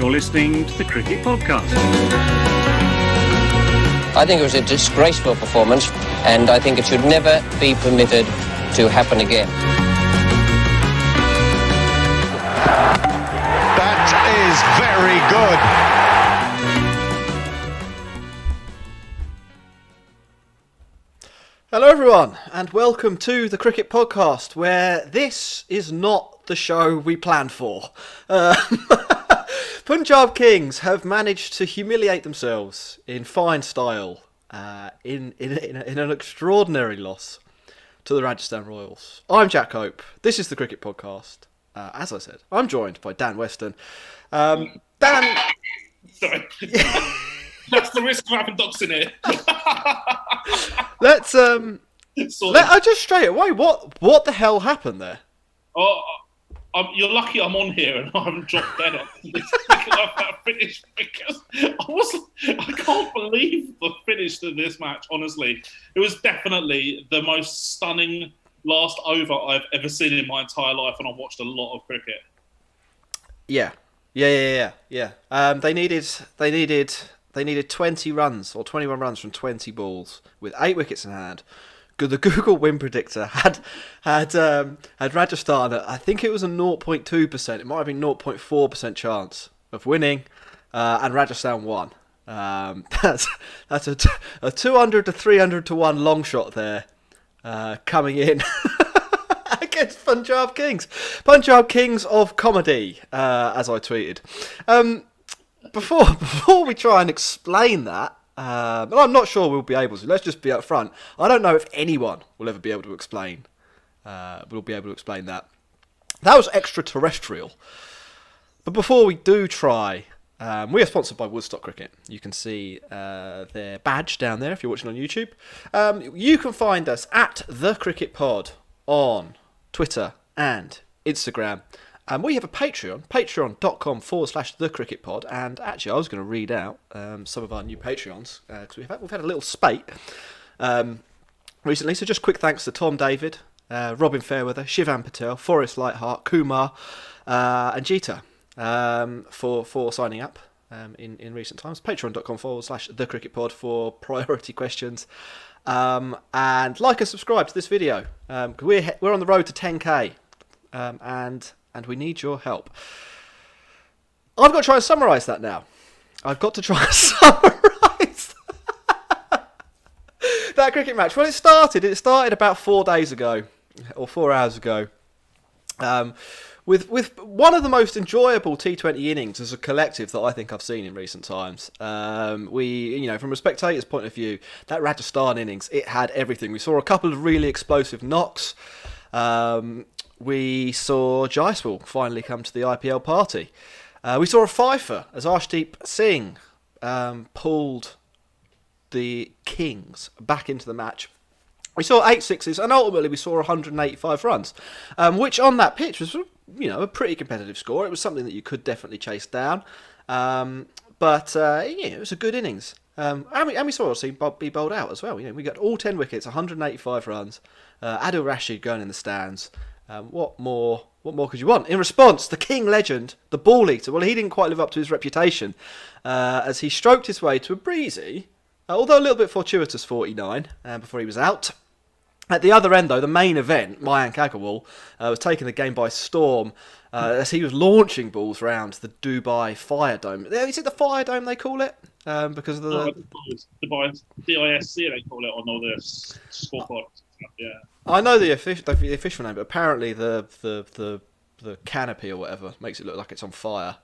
You're listening to the Cricket Podcast. I think it was a disgraceful performance, and I think it should never be permitted to happen again. That is very good. Hello everyone, and welcome to the Cricket Podcast, where this is not the show we planned for. Punjab Kings have managed to humiliate themselves in fine style in an extraordinary loss to the Rajasthan Royals. I'm Jack Hope. This is the Cricket Podcast. As I said, I'm joined by Dan Weston. Dan... Sorry. That's the risk of having dogs in here. Let's just straight away. What the hell happened there? You're lucky I'm on here and I haven't dropped dead on this because I've finished, because I can't believe the finish to this match. Honestly, it was definitely the most stunning last over I've ever seen in my entire life, and I've watched a lot of cricket. Yeah. They needed 20 runs or 21 runs from 20 balls with 8 wickets in hand. The Google win predictor had Rajasthan at, I think it was a 0.2%. It might have been 0.4% chance of winning, and Rajasthan won. That's a 200 to 300 to 1 long shot there, coming in against Punjab Kings. Punjab Kings of comedy, as I tweeted. Before we try and explain that, and I'm not sure we'll be able to. Let's just be up front. I don't know if anyone will ever be able to explain. That. That was extraterrestrial. But before we do try, we are sponsored by Woodstock Cricket. You can see their badge down there if you're watching on YouTube. You can find us at The Cricket Pod on Twitter and Instagram. We have a Patreon, patreon.com/thecricketpod, and actually I was going to read out some of our new Patreons, because we've had a little spate recently, so just quick thanks to Tom David, Robin Fairweather, Shivan Patel, Forrest Lightheart, Kumar, and Jeeta for signing up in recent times. Patreon.com/thecricketpod for priority questions, and like and subscribe to this video. We're on the road to 10k, and we need your help. I've got to try and summarise that now. I've got to try and summarise that cricket match. Well, it started about 4 days ago, or 4 hours ago, with one of the most enjoyable T20 innings as a collective that I think I've seen in recent times. From a spectator's point of view, that Rajasthan innings, it had everything. We saw a couple of really explosive knocks. We saw Jaiswal finally come to the IPL party. We saw a fifer as Arsdheep Singh pulled the Kings back into the match. We saw 8 sixes, and ultimately we saw 185 runs, which on that pitch was, a pretty competitive score. It was something that you could definitely chase down, but it was a good innings. And we saw our team be bowled out as well. We got all 10 wickets, 185 runs. Adil Rashid going in the stands. What more could you want? In response, the King legend, the ball eater, well, he didn't quite live up to his reputation, as he stroked his way to a breezy, although a little bit fortuitous 49 before he was out. At the other end, though, the main event, Mayank Agarwal, was taking the game by storm as he was launching balls round the Dubai Fire Dome. Is it the Fire Dome they call it? Because of the Dubai DISC they call it on all the scorecards. Yeah. I know the official name, but apparently the canopy or whatever makes it look like it's on fire.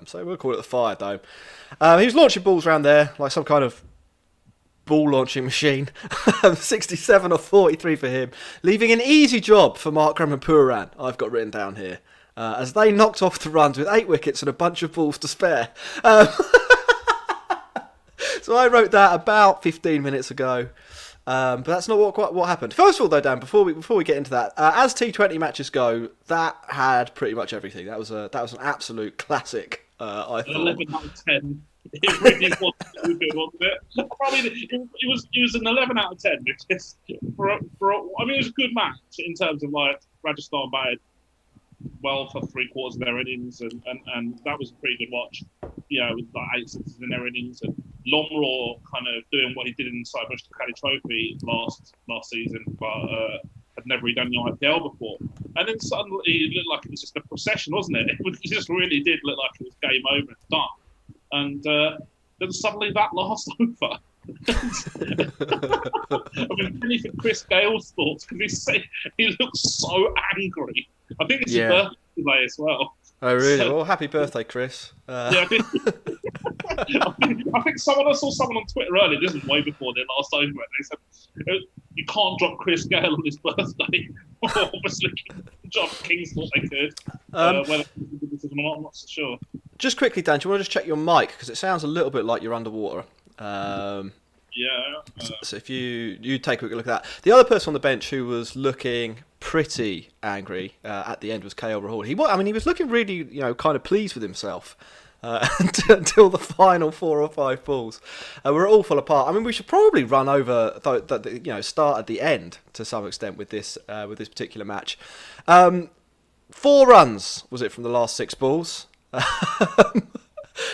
So we'll call it the Fire Dome. He was launching balls around there like some kind of ball launching machine. 67 or 43 for him, leaving an easy job for Mark Ramanpuran, I've got written down here, as they knocked off the runs with 8 wickets and a bunch of balls to spare. So I wrote that about 15 minutes ago. But that's not what happened. First of all, though, Dan, before we get into that, as T20 matches go, that had pretty much everything. That was an absolute classic. I thought 11 out of 10. It really was so good, wasn't it? I mean, it was an 11 out of 10 because it was a good match in terms of like Rajasthan batted well for 3/4 of their innings, and that was a pretty good watch. With like 8 sixes in their innings, and Lomraw kind of doing what he did in the Cyprus Caddy Trophy last season, but had never really done the IPL before. And then suddenly it looked like it was just a procession, wasn't it? It just really did look like it was game over and done. And then suddenly that last over. I mean, anything Chris Gale's thoughts, because he looks so angry. I think it's his birthday today as well. Oh, really? Well, happy birthday, Chris. I think I saw someone on Twitter earlier, this was way before their last over, they said, you can't drop Chris Gale on his birthday. Obviously, Punjab Kings thought they could. Whether it's a good decision or not, I'm not so sure. Just quickly, Dan, do you want to just check your mic? Because it sounds a little bit like you're underwater. So if you take a quick look at that. The other person on the bench who was looking pretty angry at the end was Rahul. He was looking really, kind of pleased with himself until the final 4 or 5 balls. We're all fall apart. I mean, we should probably run over start at the end to some extent with this particular match. 4 runs was it from the last 6 balls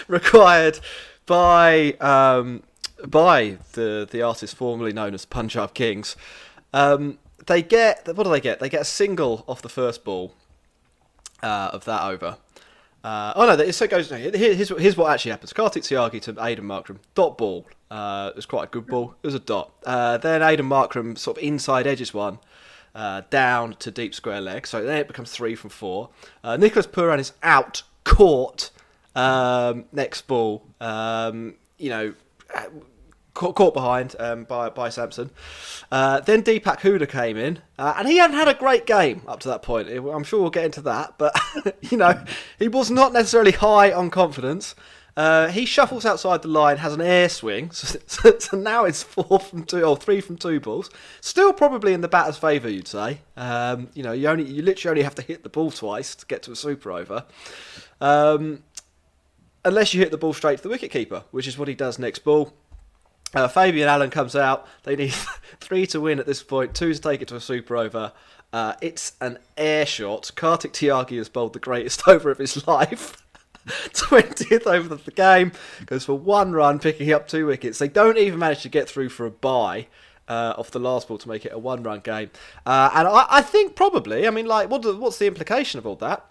required by the artist formerly known as Punjab Kings. They get a single off the first ball of that over. Here's what actually happens. Kartik Tyagi to Aidan Markram, dot ball. It was quite a good ball. It was a dot. Then Aidan Markram sort of inside edges one down to deep square leg. So then it becomes 3 from 4. Nicholas Pooran is out, caught. Next ball, caught behind by Sampson. Then Deepak Hooda came in, and he hadn't had a great game up to that point. I'm sure we'll get into that, but he was not necessarily high on confidence. He shuffles outside the line, has an air swing, so now it's 4 from 2 or 3 from 2 balls. Still probably in the batter's favour, you'd say. You literally only have to hit the ball twice to get to a super over. Unless you hit the ball straight to the wicketkeeper, which is what he does next ball. Fabian Allen comes out. They need 3 to win at this point, 2 to take it to a super over. It's an air shot. Kartik Tyagi has bowled the greatest over of his life. 20th over of the game. Goes for 1 run, picking up 2 wickets. They don't even manage to get through for a bye off the last ball to make it a 1-run game. And I think probably, what's the implication of all that?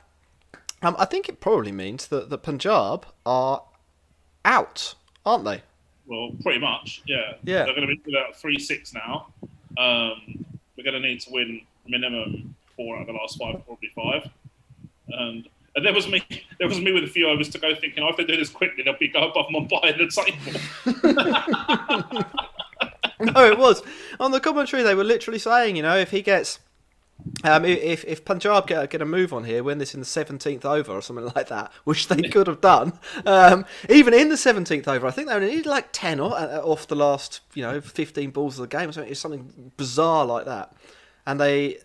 I think it probably means that the Punjab are out, aren't they? Well, pretty much, yeah. They're going to be about 3-6 now. We're going to need to win minimum 4 out of the last 5, probably 5. And there was me with a few overs to go, thinking, if they do this quickly, they'll go above Mumbai in the table. No, it was on the commentary. They were literally saying, if he gets. If Punjab get a move on here, win this in the 17th over or something like that, which they could have done, even in the 17th over, I think they only needed like 10 off the last 15 balls of the game. It's something bizarre like that, and they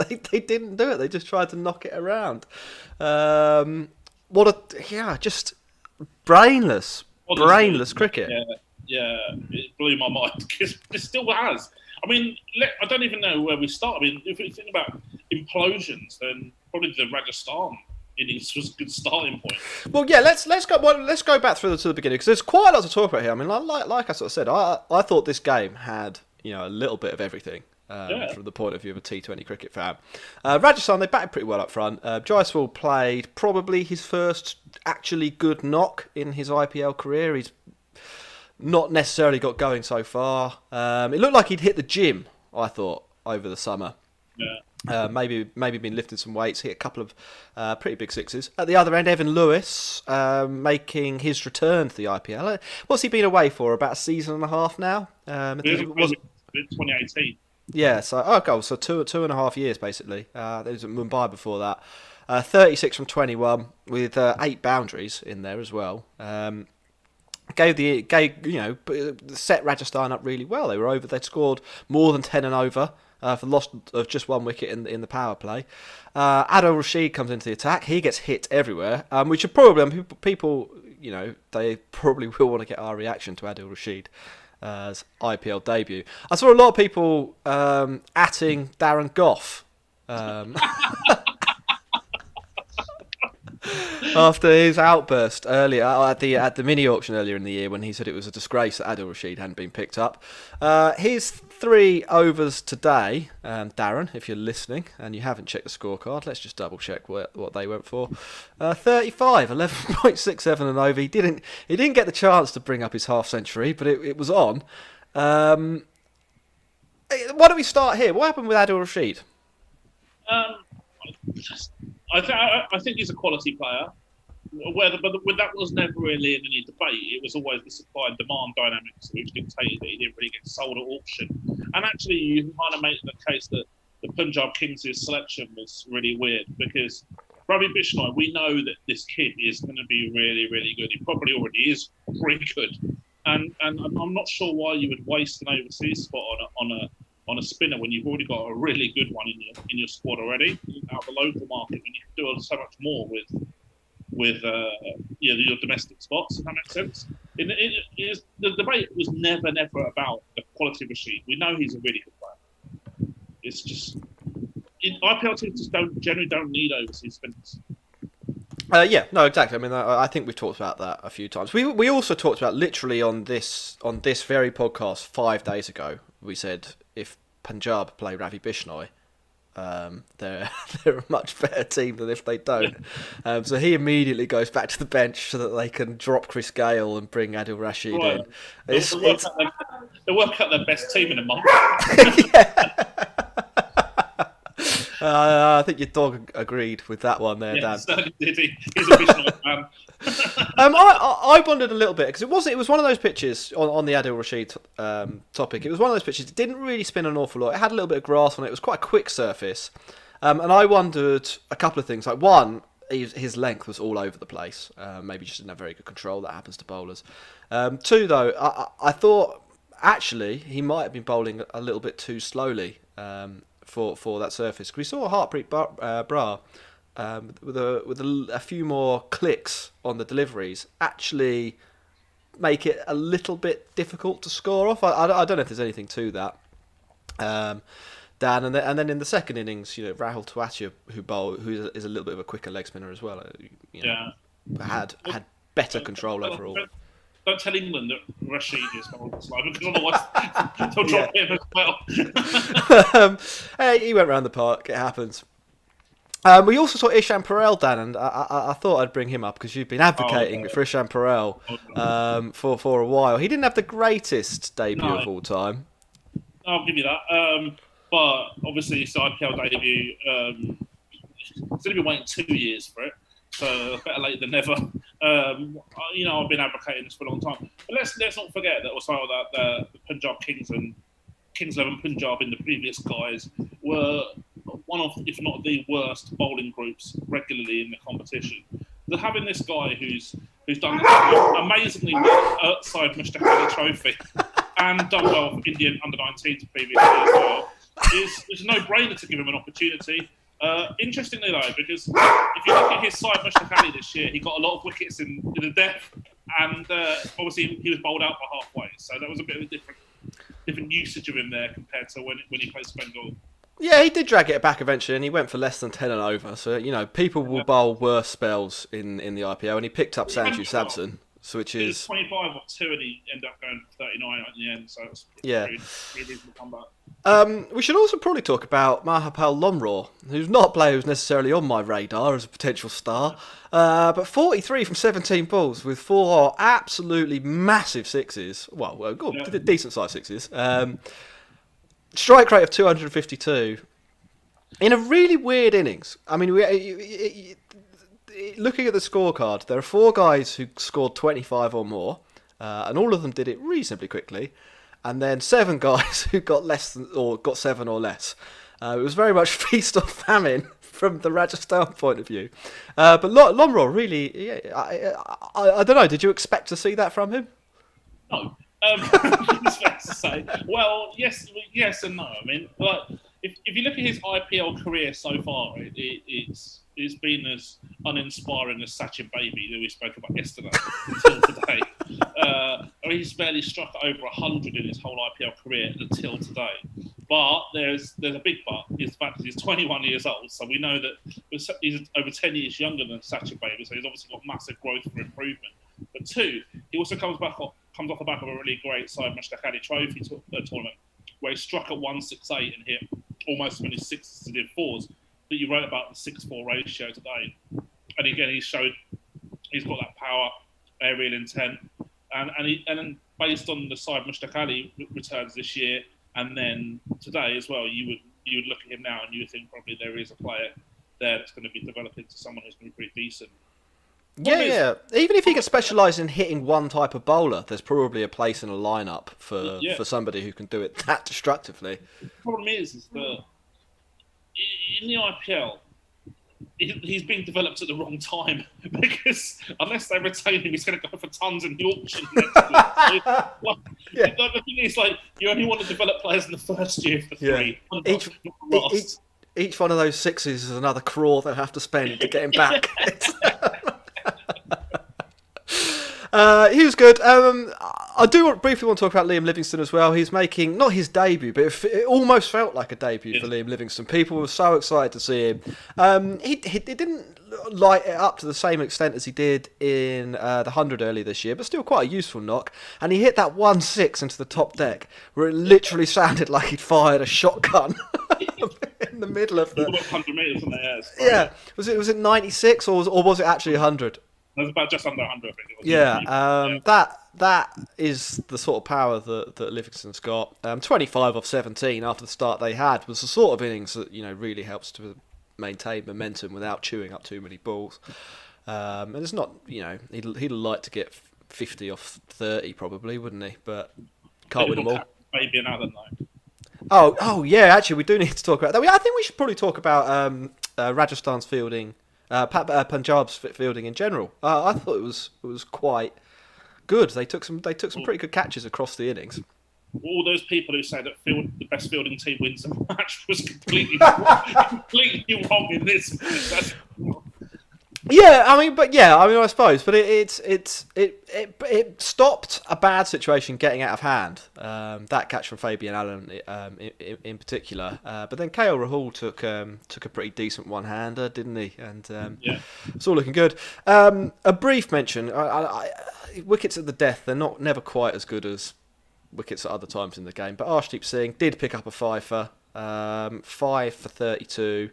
they didn't do it. They just tried to knock it around. Just brainless cricket. Yeah, it blew my mind because it still has. I mean, I don't even know where we start. I mean, if we think about implosions, then probably the Rajasthan innings was a good starting point. Well, yeah, let's go back to the beginning because there's quite a lot to talk about here. I mean, like I sort of said, I thought this game had a little bit of everything from the point of view of a T20 cricket fan. Rajasthan, they batted pretty well up front. Jaiswal played probably his first actually good knock in his IPL career. He's not necessarily got going so far. It looked like he'd hit the gym, I thought, over the summer. Yeah. Maybe been lifting some weights, hit a couple of pretty big sixes. At the other end, Evan Lewis making his return to the IPL. What's he been away for? About a season and a half now? It was 2018. Yeah, so 2.5 years basically. There was at Mumbai before that. 36 from 21 with 8 boundaries in there as well. Set Rajasthan up really well. They were over. They'd scored more than 10 and over for the loss of just 1 wicket in the power play. Adil Rashid comes into the attack. He gets hit everywhere. We should probably people they probably will want to get our reaction to Adil Rashid's IPL debut. I saw a lot of people atting Darren Goff. After his outburst earlier at the mini auction earlier in the year, when he said it was a disgrace that Adil Rashid hadn't been picked up, his 3 overs today, Darren, if you're listening and you haven't checked the scorecard, let's just double check what they went for. 35, 11.67 an over. He didn't get the chance to bring up his half century, but it was on. Why don't we start here? What happened with Adil Rashid? I think he's a quality player. But that was never really in any debate. It was always the supply and demand dynamics which dictated that he didn't really get sold at auction. And actually, you can kind of make the case that the Punjab Kings' selection was really weird because Ravi Bishnoi, we know that this kid is going to be really, really good. He probably already is pretty good. And I'm not sure why you would waste an overseas spot on a spinner when you've already got a really good one in your squad already out of the local market, when you can do so much more with your domestic spots. If that makes sense. The debate was never about the quality of Rashid. We know he's a really good player. It's just IPL teams just generally don't need overseas spinners. Yeah, no, exactly. I mean, I think we've talked about that a few times. We also talked about literally on this very podcast 5 days ago. We said if Punjab play Ravi Bishnoi, they're a much better team than if they don't. So he immediately goes back to the bench so that they can drop Chris Gale and bring Adil Rashid in. They'll work out their best team in a month. Yeah. I think your dog agreed with that one there, Dan. Certainly did. He's a Bishnoi fan. I wondered a little bit because it was one of those pitches on the Adil Rashid topic. It was one of those pitches that didn't really spin an awful lot. It had a little bit of grass on it. It was quite a quick surface, and I wondered a couple of things. Like one, his length was all over the place. Maybe just didn't have very good control. That happens to bowlers. Two, though, I thought actually he might have been bowling a little bit too slowly for that surface. We saw Harpreet Brar with a few more clicks on the deliveries actually make it a little bit difficult to score off. I don't know if there's anything to that, Dan. And then in the second innings, Rahul Tewatia, who is a little bit of a quicker leg spinner as well, had better control overall. Don't tell England that Rashid is horrible slow, because otherwise they'll drop him as well. Hey, he went round the park. It happens. We also saw Ishan Perel, Dan, and I thought I'd bring him up because you've been advocating for Ishan Perel for a while. He didn't have the greatest debut of all time. I'll give you that. But obviously, his IPL debut, he's only been waiting 2 years for it. So better late than never. I've been advocating this for a long time. But let's not forget that also that the Punjab Kings and Kings 11 Punjab in the previous guys were one of, if not the worst bowling groups regularly in the competition. So having this guy who's done amazingly well outside Mushtaq Ali Trophy and done well for Indian under-19s previously as well, it's a no-brainer to give him an opportunity. Interestingly though, because if you look at his side, Mushtaq Ali this year, he got a lot of wickets in the depth, and obviously he was bowled out by halfway, so that was a bit of a different usage of him there compared to when he played Bengal. Yeah, he did drag it back eventually, and he went for less than 10 and over. So people will bowl worse spells in the IPL, and he picked up Sanju Samson, which is 25 or 2, and he ended up going for 39 at the end. So it's pretty reasonable comeback. We should also probably talk about Mahapal Lomraw, who's not a player who's necessarily on my radar as a potential star, but 43 from 17 balls with 4 absolutely massive sixes. Well, good, decent sized sixes. Strike rate of 252 in a really weird innings. I mean, looking at the scorecard, there are 4 guys who scored 25 or more, and all of them did it reasonably quickly. And then 7 guys who got got 7 or less. It was very much feast or famine from the Rajasthan point of view. But Lomraw really, I don't know. Did you expect to see that from him? No. It's fair to say. Well, yes and no. I mean, if you look at his IPL career so far, it's been as uninspiring as Sachin Baby that we spoke about yesterday until today. He's barely struck over 100 in his whole IPL career until today. But there's a big but. Is the fact that he's 21 years old, so we know that he's over 10 years younger than Sacha Baby, so he's obviously got massive growth for improvement. But two, he also comes off the back of a really great Side Mushtaqali Trophy tournament, where he struck at 168 and hit almost as many sixes as he did fours. That you wrote about the 6-4 ratio today, and again he showed he's got that power, aerial intent, and then based on the Side Mushtaqali returns this year. And then today as well, you would look at him now and you would think probably there is a player there that's going to be developing to someone who's going to be pretty decent. Yeah. Even if he can specialise in hitting one type of bowler, there's probably a place in a lineup for somebody who can do it that destructively. The problem is that in the IPL, he's being developed at the wrong time because unless they retain him, he's going to go for tons in the auction next year. The thing is, like, you only want to develop players in the first year for three. Each one of those sixes is another crore they'll have to spend to get him back. He was good. I do briefly want to talk about Liam Livingstone as well. He's making, not his debut, but it almost felt like a debut for Liam Livingstone. People were so excited to see him. He didn't light it up to the same extent as he did in the 100 earlier this year, but still quite a useful knock. And he hit that 1-6 into the top deck, where it literally sounded like he'd fired a shotgun in the middle of the 100 metres in the air. Yeah, was it 96 or was it actually 100? It was about just under 100, I think it was. Yeah, that is the sort of power that Livingston's got. 25 off 17 after the start they had was the sort of innings that really helps to maintain momentum without chewing up too many balls. And it's not, he'd like to get 50 off 30 probably, wouldn't he? But can't win them all. Maybe an Allen though. Oh yeah, actually we do need to talk about that. I think we should probably talk about Rajasthan's fielding. Punjab's fielding in general. I thought it was quite good. They took some pretty good catches across the innings. All those people who say that the best fielding team wins the match was completely wrong in this. I suppose, but it stopped a bad situation getting out of hand. That catch from Fabian Allen, in particular, but then KL Rahul took a pretty decent one-hander, didn't he? And it's all looking good. A brief mention: wickets at the death. They're never quite as good as wickets at other times in the game. But Arsdheep Singh did pick up a fifer, 5 for 32.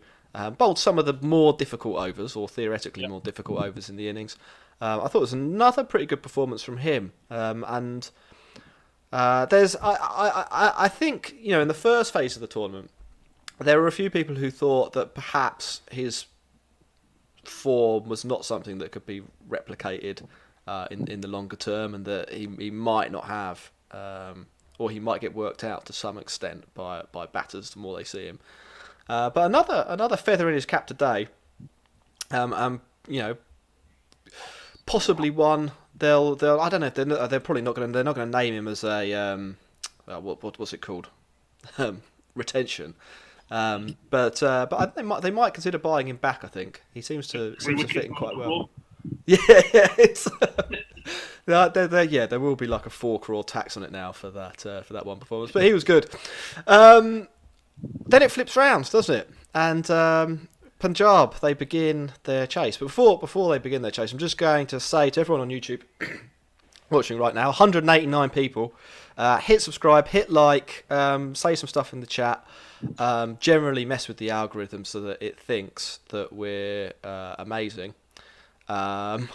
Bowled some of the more difficult overs, or theoretically more difficult overs in the innings. I thought it was another pretty good performance from him. I think, in the first phase of the tournament, there were a few people who thought that perhaps his form was not something that could be replicated in the longer term, and that he might not have, or he might get worked out to some extent by batters the more they see him. But another feather in his cap today, possibly one they'll I don't know, they're probably not going to name him as a what's it called, retention, but I think they might consider buying him back. I think he seems to fit in quite well. It's there will be like a 4 crore tax on it now for that one performance, but he was good. Then it flips round, doesn't it? And Punjab, they begin their chase. But before they begin their chase, I'm just going to say to everyone on YouTube watching right now, 189 people, hit subscribe, hit like, say some stuff in the chat. Generally mess with the algorithm so that it thinks that we're amazing. And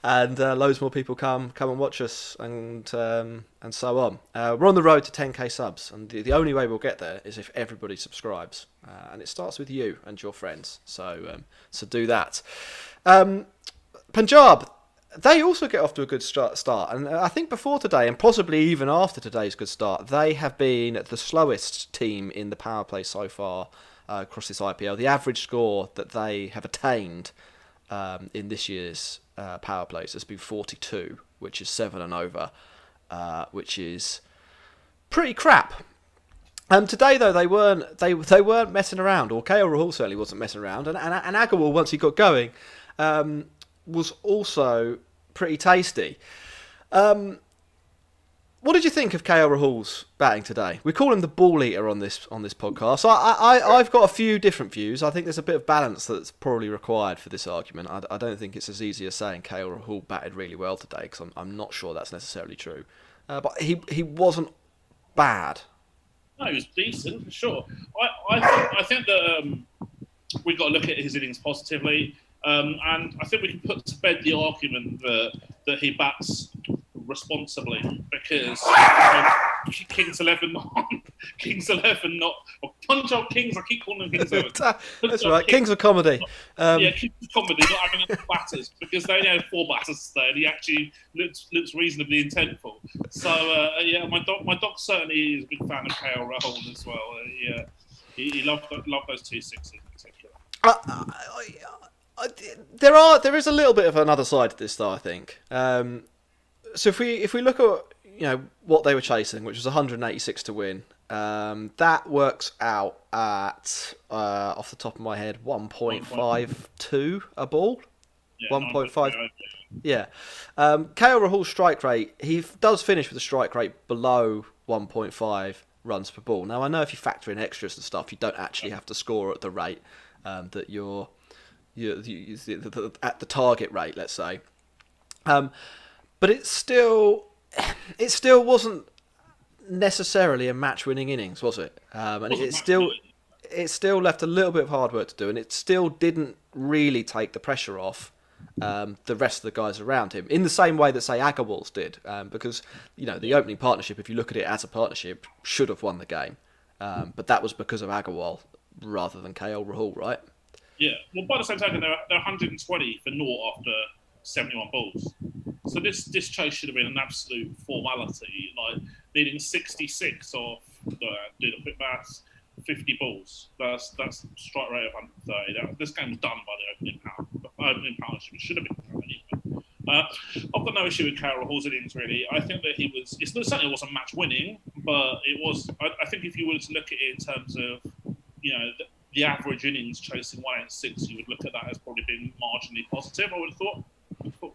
loads more people come and watch us, and so on. We're on the road to 10k subs, and the only way we'll get there is if everybody subscribes, and it starts with you and your friends. So do that. Punjab, they also get off to a good start, and I think before today, and possibly even after today's good start, they have been the slowest team in the power play so far across this IPL. The average score that they have attained in this year's power plays has been 42, which is 7 and over, which is pretty crap. Today though, they weren't messing around, or KL Rahul certainly wasn't messing around, and Agarwal, once he got going, was also pretty tasty. what did you think of KL Rahul's batting today? We call him the ball eater on this podcast. So I've got a few different views. I think there's a bit of balance that's probably required for this argument. I don't think it's as easy as saying KL Rahul batted really well today, because I'm not sure that's necessarily true. But he wasn't bad. No, he was decent for sure. I think that we've got to look at his innings positively, and I think we can put to bed the argument that he bats responsibly, because Kings 11 not Punjab Kings. I keep calling them Kings 11. That's right. Kings of comedy. Kings of comedy, not having enough batters, because they only had 4 batters today, and he actually looks reasonably intentful. So my dog certainly is a big fan of KL Rahul as well. He loved those 2 sixes in particular. There is a little bit of another side to this, though, I think. So if we look at what they were chasing, which was 186 to win, that works out at off the top of my head 1.52 a ball. Yeah, 1.5. Yeah. KL Rahul's strike rate, he does finish with a strike rate below 1.5 runs per ball. Now I know if you factor in extras and stuff, you don't actually have to score at the rate that you're at the target rate, let's say. But it still wasn't necessarily a match-winning innings, was it? And it still left a little bit of hard work to do, and it still didn't really take the pressure off the rest of the guys around him in the same way that, say, Agarwal's did, because the opening partnership, if you look at it as a partnership, should have won the game, but that was because of Agarwal rather than KL Rahul, right? Yeah. Well, by the same token, they're 120 for naught after 71 balls. So this chase should have been an absolute formality, like needing 66 off, doing a quick maths, 50 balls. That's strike rate of 130. This game was done by the opening partnership. It should have been done anyway. I've got no issue with KL Rahul's innings, really. I think that he was. It certainly wasn't match winning, but it was. I think if you were to look at it in terms of, the average innings chasing 186, you would look at that as probably being marginally positive. I would have thought.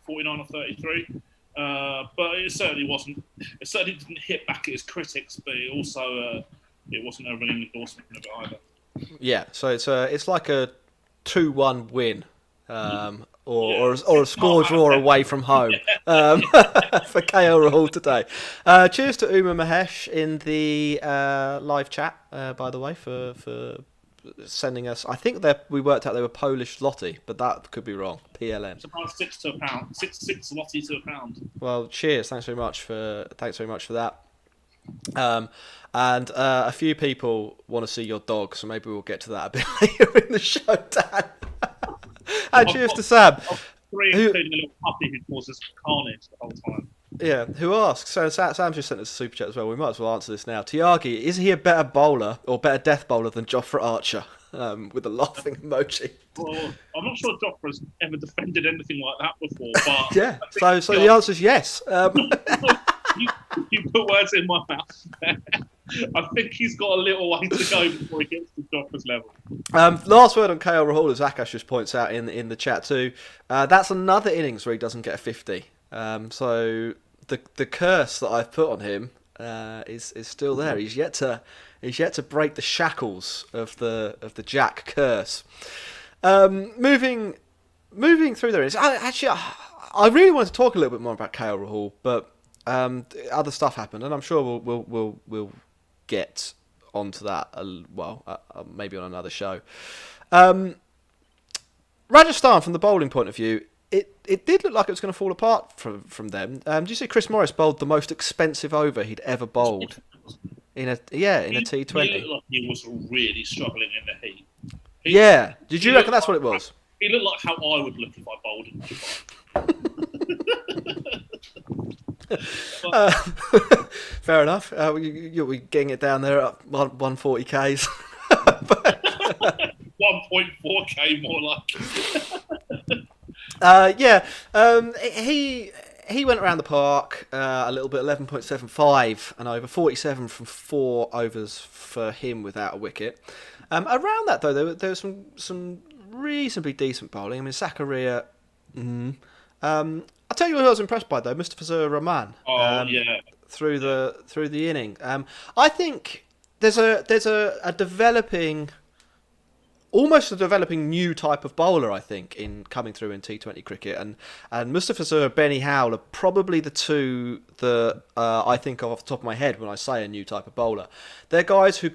49 or 33, but it certainly wasn't. It certainly didn't hit back at his critics, but it also it wasn't a ringing endorsement of it either. Yeah, so it's like a 2-1 win, or a score draw away from home for KL Rahul today. Cheers to Uma Mahesh in the live chat, by the way, for sending us. I think we worked out they were Polish zloty, but that could be wrong. PLN. It's about 6 to a pound. 6 zloty to a pound. Well, cheers. Thanks very much for that. And a few people want to see your dog, so maybe we'll get to that a bit later in the show, Dan. And cheers to Sam. Including a little puppy who causes carnage the whole time. Yeah, who asks? So Sam just sent us a super chat as well. We might as well answer this now. Tiagi, is he a better bowler or better death bowler than Jofra Archer? With a laughing emoji. Well, I'm not sure Jofra's ever defended anything like that before, but yeah. So the answer is yes. You put words in my mouth there. I think he's got a little way to go before he gets to Jofra's level. Last word on KL Rahul, as Akash just points out in the chat too. That's another innings where he doesn't get a 50. So the curse that I've put on him is still there. He's yet to break the shackles of the Jack curse. Moving through there, I really wanted to talk a little bit more about KL Rahul, but other stuff happened, and I'm sure we'll get onto that. Maybe on another show. Rajasthan, from the bowling point of view, it did look like it was going to fall apart from them. Did you see Chris Morris bowled the most expensive over he'd ever bowled in a T20? He looked like he was really struggling in the heat. Did you reckon that's what it was? He looked like how I would look if I bowled in Dubai. Fair enough. We're getting it down there at 140 Ks. 1.4k more like. He went around the park a little bit, 11.75 and over, 47 from 4 overs for him without a wicket. Around that though, there was some reasonably decent bowling. I mean, Zakaria. I'll tell you who I was impressed by though, Mustafizur Rahman. through the inning. I think there's a developing, almost a developing new type of bowler, I think, in coming through in T20 cricket, and Mustafa Sur, Benny Howell are probably the two that I think of off the top of my head when I say a new type of bowler. They're guys who,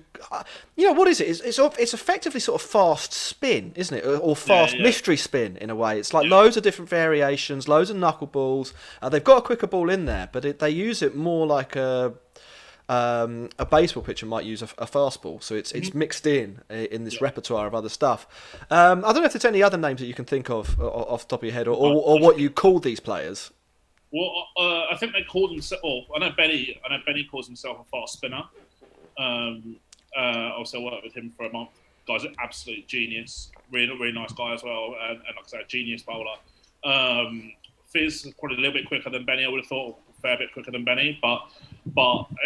what is it? It's effectively sort of fast spin, isn't it? Or fast mystery spin in a way. It's like loads of different variations, loads of knuckleballs. They've got a quicker ball in there, but they use it more like a baseball pitcher might use a fastball, so it's mixed in this repertoire of other stuff. I don't know if there's any other names that you can think of off the top of your head, or what you call these players. Well, I think they call themselves. Oh, I know Benny calls himself a fast spinner. Also worked with him for a month. Guy's an absolute genius, really nice guy as well, and like I said, a genius bowler. Fizz is probably a little bit quicker than Benny. I would have thought a fair bit quicker than Benny, but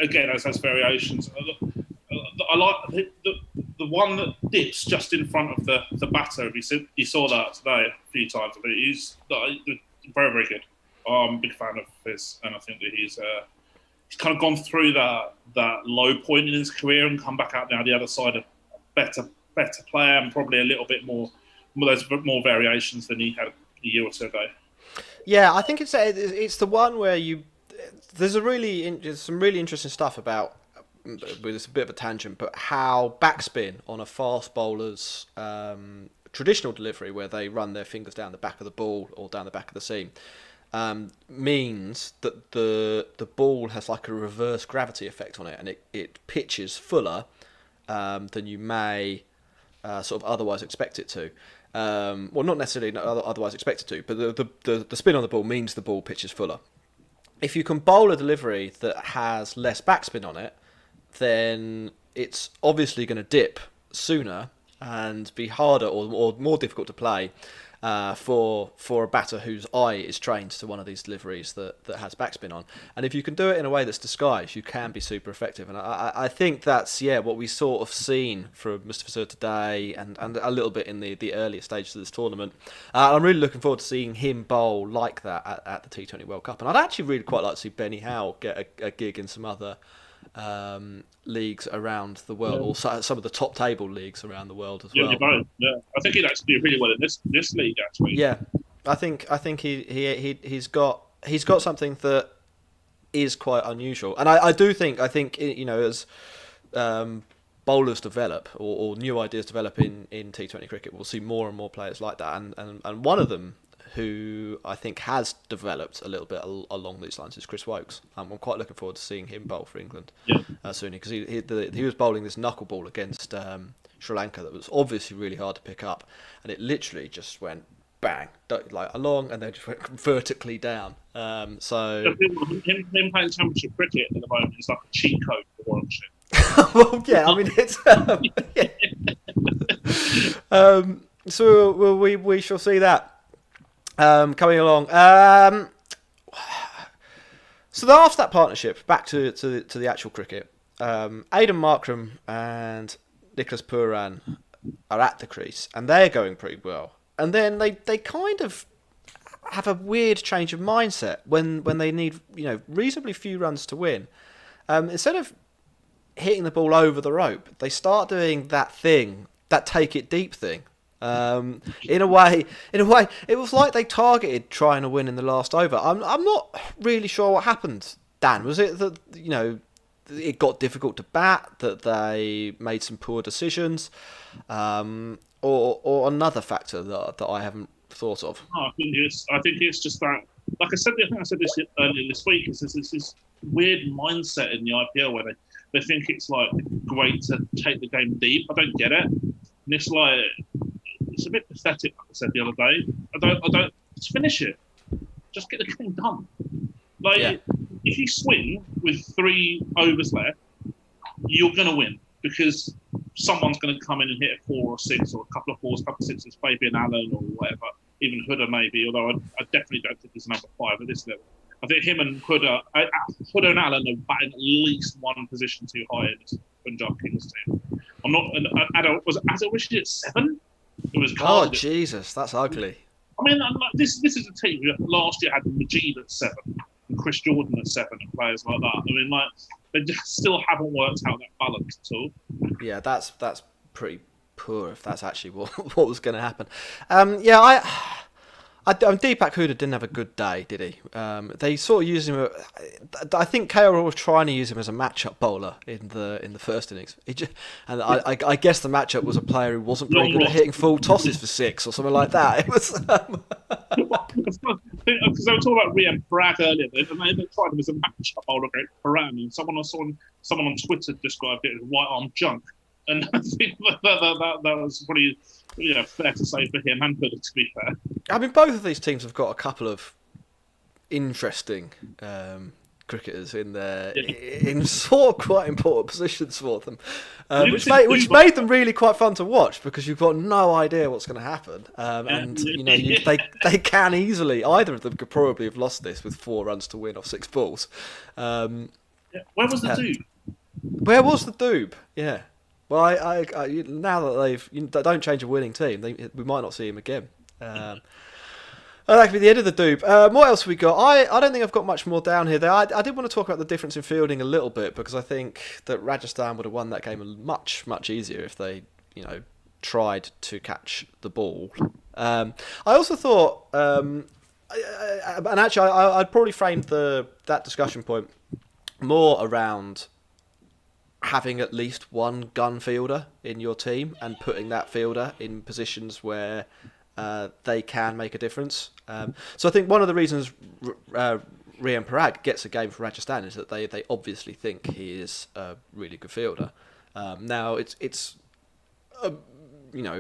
again, as has variations. I like the one that dips just in front of the batter. You saw that today a few times. I think he's very, very good. I'm a big fan of Fizz, and I think that he's kind of gone through that low point in his career and come back out now the other side a better player and probably a little bit more variations than he had a year or two ago. Yeah, I think it's the one where there's some really interesting stuff about. It's a bit of a tangent, but how backspin on a fast bowler's traditional delivery, where they run their fingers down the back of the ball or down the back of the seam, means that the ball has like a reverse gravity effect on it, and it pitches fuller than you may sort of otherwise expect it to. Well, not necessarily otherwise expected to, but the spin on the ball means the ball pitches fuller. If you can bowl a delivery that has less backspin on it, then it's obviously going to dip sooner and be harder or more difficult to play for a batter whose eye is trained to one of these deliveries that has backspin on. And if you can do it in a way that's disguised, you can be super effective. And I think that's what we sort of seen from Mustafa Sur today and a little bit in the earlier stages of this tournament. I'm really looking forward to seeing him bowl like that at the T20 World Cup. And I'd actually really quite like to see Benny Howell get a gig in some other leagues around the world, or some of the top table leagues around the world as well. Yeah, I think he'd actually do really well in this league. Actually, yeah, I think he's got something that is quite unusual, and I think as bowlers develop or new ideas develop in T20 cricket, we'll see more and more players like that, and one of them who I think has developed a little bit along these lines is Chris Wokes. I'm quite looking forward to seeing him bowl for England soon, because he was bowling this knuckleball against Sri Lanka that was obviously really hard to pick up, and it literally just went bang, like along, and then just went vertically down. So him playing championship cricket at the moment is like a cheat code for Warwickshire. Well, yeah, I mean it's so we shall see that. Coming along. So after that partnership, back to the actual cricket. Aidan Markram and Nicholas Pooran are at the crease, and they're going pretty well. And then they kind of have a weird change of mindset when they need reasonably few runs to win. Instead of hitting the ball over the rope, they start doing that take it deep thing. In a way, it was like they targeted trying to win in the last over. I'm not really sure what happened. Dan, was it that it got difficult to bat, that they made some poor decisions, or another factor that I haven't thought of? I think it's just that. Like I think I said this earlier this week. It's this weird mindset in the IPL where they think it's like great to take the game deep. I don't get it. And it's like. It's a bit pathetic, like I said the other day. I don't. Just finish it. Just get the game done. If you swing with 3 overs left, you're going to win because someone's going to come in and hit a 4 or 6 or a couple of 4s, a couple of 6s, maybe an Allen or whatever. Even Hooda maybe. Although I definitely don't think he's number 5 at this level. I think him and Hooda and Allen are batting at least one position too high in this Punjab Kings team. I'm not. Was Adil Rashid at 7? It was oh Jesus, that's ugly. I mean, this is a team that last year had Majid at 7, Chris Jordan at 7 and players like that. I mean, like they just still haven't worked out that balance at all. Yeah, that's pretty poor if that's actually what was going to happen. Deepak Hooda didn't have a good day, did he? They sort of used him. I think KL was trying to use him as a matchup bowler in the first innings. I guess the matchup was a player who wasn't very good at hitting full tosses for 6 or something like that. It was. Because they were talking about Rian Bragg earlier, and they tried him as a matchup bowler against Paran, and someone on Twitter described it as white arm junk. And I think that was pretty fair to say for him and Hooda, to be fair. I mean, both of these teams have got a couple of interesting cricketers in there, in sort of quite important positions for them, which made them really quite fun to watch because you've got no idea what's going to happen, and they can easily, either of them could probably have lost this with 4 runs to win off 6 balls. Where was the Doob? Where was the Doob? Yeah. Well, I now that they don't change a winning team, we might not see him again. That could be the end of the Doob. What else have we got? I don't think I've got much more down here. I did want to talk about the difference in fielding a little bit because I think that Rajasthan would have won that game much easier if they tried to catch the ball. I also thought, and actually I'd probably framed that discussion point more around having at least one gun fielder in your team and putting that fielder in positions where they can make a difference. So I think one of the reasons Rian Parag gets a game for Rajasthan is that they obviously think he is a really good fielder. Now it's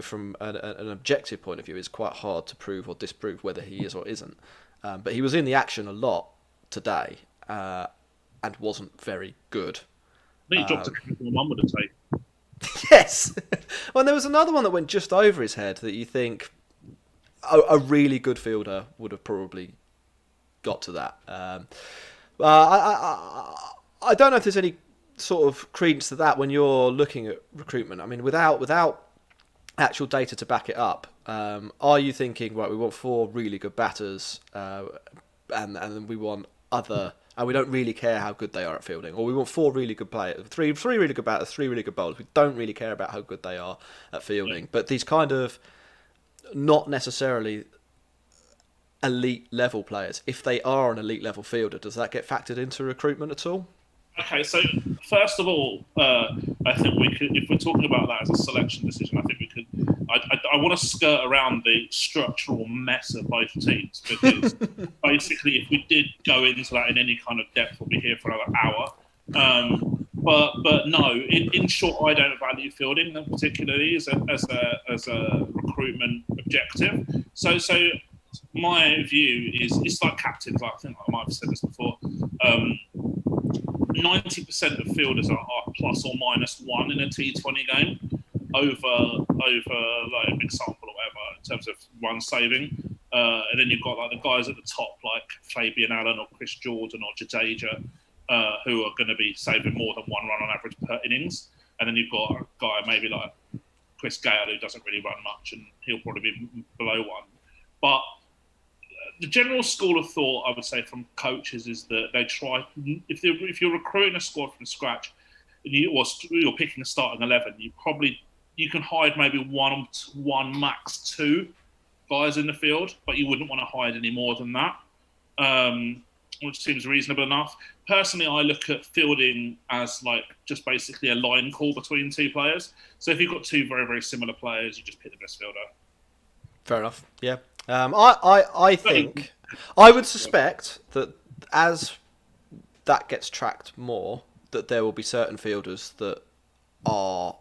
from an objective point of view, it's quite hard to prove or disprove whether he is or isn't. But he was in the action a lot today and wasn't very good. I think he dropped a couple of one with a take. Yes. Well, there was another one that went just over his head that you think a really good fielder would have probably got to that. I don't know if there's any sort of credence to that when you're looking at recruitment. I mean, without actual data to back it up, are you thinking, right, we want 4 really good batters and then we want other... And we don't really care how good they are at fielding. Or we want 4 really good players, three really good batters, 3 really good bowlers. We don't really care about how good they are at fielding. Yeah. But these kind of not necessarily elite level players, if they are an elite level fielder, does that get factored into recruitment at all? Okay, so first of all, I think we could, if we're talking about that as a selection decision, I think we could. I want to skirt around the structural mess of both teams because basically, if we did go into that in any kind of depth, we'll be here for another hour. But no, in short, I don't value fielding particularly as a recruitment objective. So my view is it's like captains. I think I might have said this before. 90% of fielders are plus or minus 1 in a T20 game over like a big sample or whatever in terms of run saving. And then you've got like the guys at the top like Fabian Allen or Chris Jordan or Jadeja who are going to be saving more than 1 run on average per innings. And then you've got a guy maybe like Chris Gale who doesn't really run much and he'll probably be below 1. But the general school of thought, I would say, from coaches is that they try, if you're recruiting a squad from scratch, and you're picking a starting 11, you can hide maybe one max 2 guys in the field, but you wouldn't want to hide any more than that, which seems reasonable enough. Personally, I look at fielding as like just basically a line call between 2 players. So if you've got 2 very, very similar players, you just pick the best fielder. Fair enough. Yeah. I think I would suspect that as that gets tracked more, that there will be certain fielders that are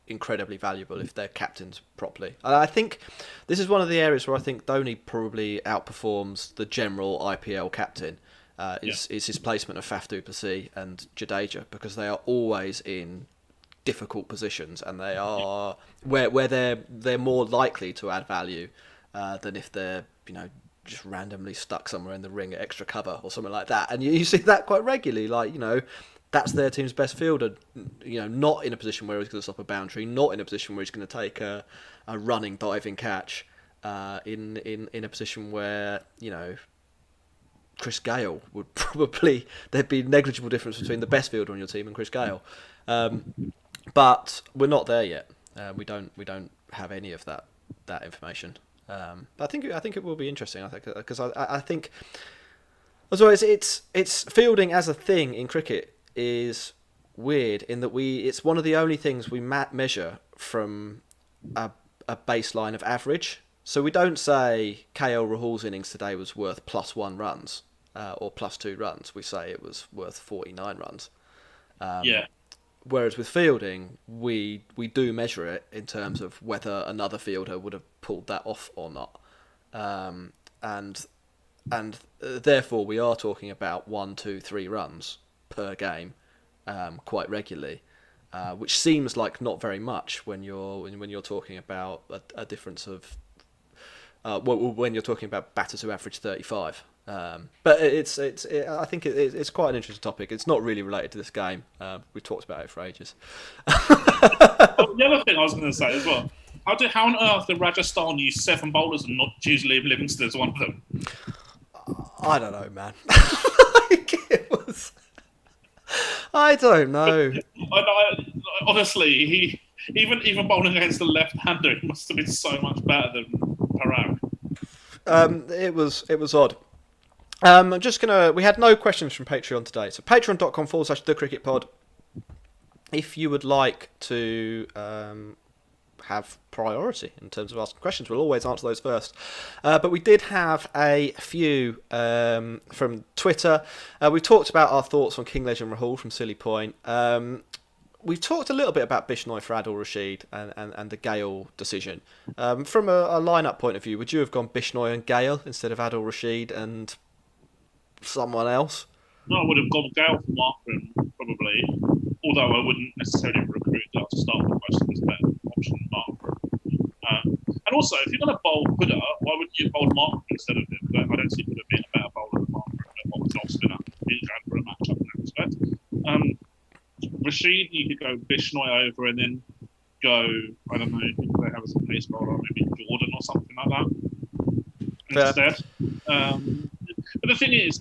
incredibly valuable if they're captained properly. And I think this is one of the areas where I think Dhoni probably outperforms the general IPL captain. Is his placement of Faf du Plessis and Jadeja, because they are always in difficult positions and they are where they're more likely to add value than if they're just randomly stuck somewhere in the ring at extra cover or something like that. And you see that quite regularly, like that's their team's best fielder, not in a position where he's going to stop a boundary, not in a position where he's going to take a running diving catch, in a position where Chris Gale would probably, there'd be negligible difference between the best fielder on your team and Chris Gale. But we're not there yet. We don't have any of that information. But I think it will be interesting. I think because I think as well it's fielding as a thing in cricket is weird in that it's one of the only things we measure from a baseline of average. So we don't say KL Rahul's innings today was worth +1 runs or +2 runs. We say it was worth 49 runs. Whereas with fielding, we do measure it in terms of whether another fielder would have pulled that off or not, and therefore we are talking about 1, 2, 3 runs per game quite regularly, which seems like not very much when you're talking about a difference of when you're talking about batters who average 35. But I think it's quite an interesting topic. It's not really related to this game. We've talked about it for ages. The other thing I was going to say as well, how on earth did Rajasthan use 7 bowlers and not choose Liam Livingstone as one of them? I don't know, man. I don't know. Honestly, he even bowling against the left-hander, he must have been so much better than Parag. It was odd. I'm just we had no questions from Patreon today, so patreon.com/thecricketpod. If you would like to have priority in terms of asking questions, we'll always answer those first. But we did have a few from Twitter. We've talked about our thoughts on King Legend Rahul from Silly Point. We've talked a little bit about Bishnoi for Adil Rashid and the Gale decision. From a lineup point of view, would you have gone Bishnoi and Gale instead of Adil Rashid and someone else? No, I would have gone Gale for Markram, probably. Although I wouldn't necessarily recruit Gale to start with. Most of his better option than Markram. And also, if you're going to bowl Hooda, why wouldn't you bowl Markram instead of him? I don't see Hooda being a better bowler than Markram. What was off spinner? He's going for a match-up in that respect. Rashid, you could go Bishnoi over and then go, I don't know, who they have as a pace bowler, maybe Jordan or something like that instead. But the thing is,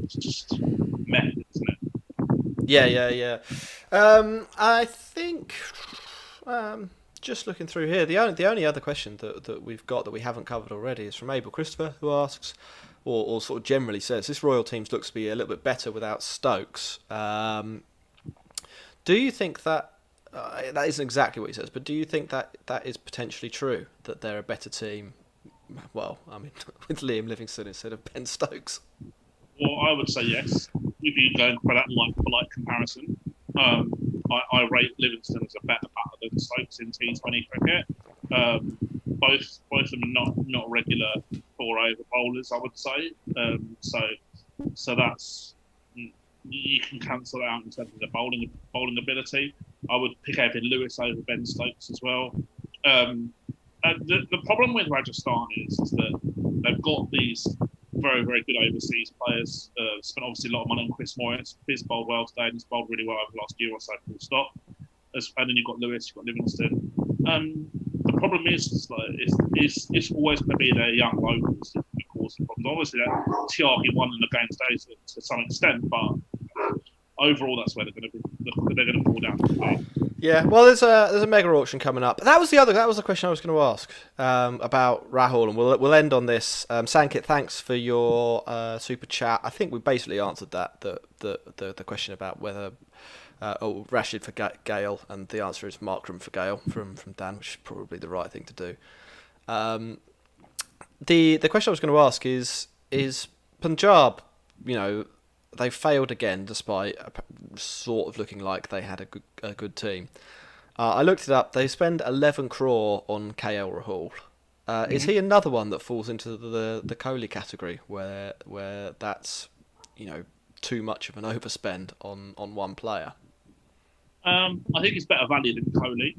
it's just meh, isn't it? Yeah. I think, just looking through here, the only other question that we've got that we haven't covered already is from Abel Christopher, who asks, or sort of generally says, this Royal team looks to be a little bit better without Stokes. Do you think that that isn't exactly what he says, but do you think that is potentially true, that they're a better team? Well, I mean, with Liam Livingstone instead of Ben Stokes. Well, I would say yes. If you're going for that like comparison, I rate Livingstone as a better batter than Stokes in T20 cricket. Both of them are not regular 4-over bowlers, I would say. So that's. You can cancel it out in terms of the bowling ability. I would pick Evan Lewis over Ben Stokes as well. The problem with Rajasthan is that they've got these very, very good overseas players. Spent obviously a lot of money on Chris Morris. He's bowled well today and he's bowled really well over the last year or so, full stop. And then you've got Lewis, you've got Livingstone. The problem is it's always going to be their young locals that cause the problems. Obviously, Tiagi won in the game today to some extent, but overall, that's where they're going to fall down. Yeah, well, there's a mega auction coming up. That was the question I was going to ask about Rahul, and we'll end on this. Sankit, thanks for your super chat. I think we basically answered the question about whether Rashid for Gale, and the answer is Markram for Gale from Dan, which is probably the right thing to do. The question I was going to ask is Punjab, they failed again despite sort of looking like they had a good team. I looked it up. They spend 11 crore on KL Rahul. Is he another one that falls into the Kohli category where that's too much of an overspend on one player? I think it's better value than Kohli.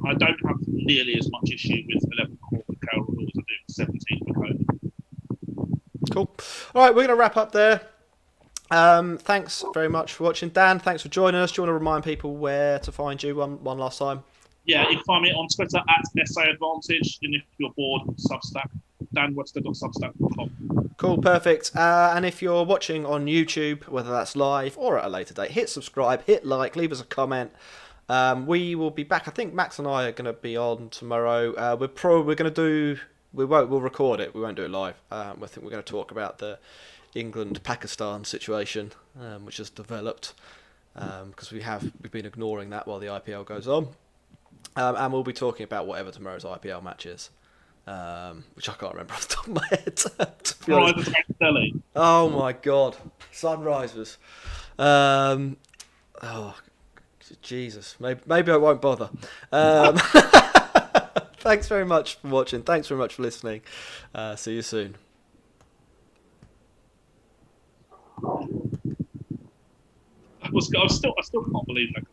I don't have nearly as much issue with 11 crore for KL Rahul as I do 17 for Kohli. Cool. All right, we're going to wrap up there. Thanks very much for watching. Dan, thanks for joining us. Do you want to remind people where to find you one last time? Yeah, you can find me on Twitter @SAAdvantage, and if you're bored, Substack. danweston.substack.com. Cool, perfect. And if you're watching on YouTube, whether that's live or at a later date, hit subscribe, hit like, leave us a comment. We will be back. I think Max and I are going to be on tomorrow. We're going to do. We'll record it. We won't do it live. I think we're going to talk about the England-Pakistan situation, which has developed because we've been ignoring that while the IPL goes on. And we'll be talking about whatever tomorrow's IPL match is, which I can't remember off the top of my head. To be honest. Oh my God, Sunrisers. Oh Jesus, maybe I won't bother. Thanks very much for watching. Thanks very much for listening. See you soon. I still can't believe that.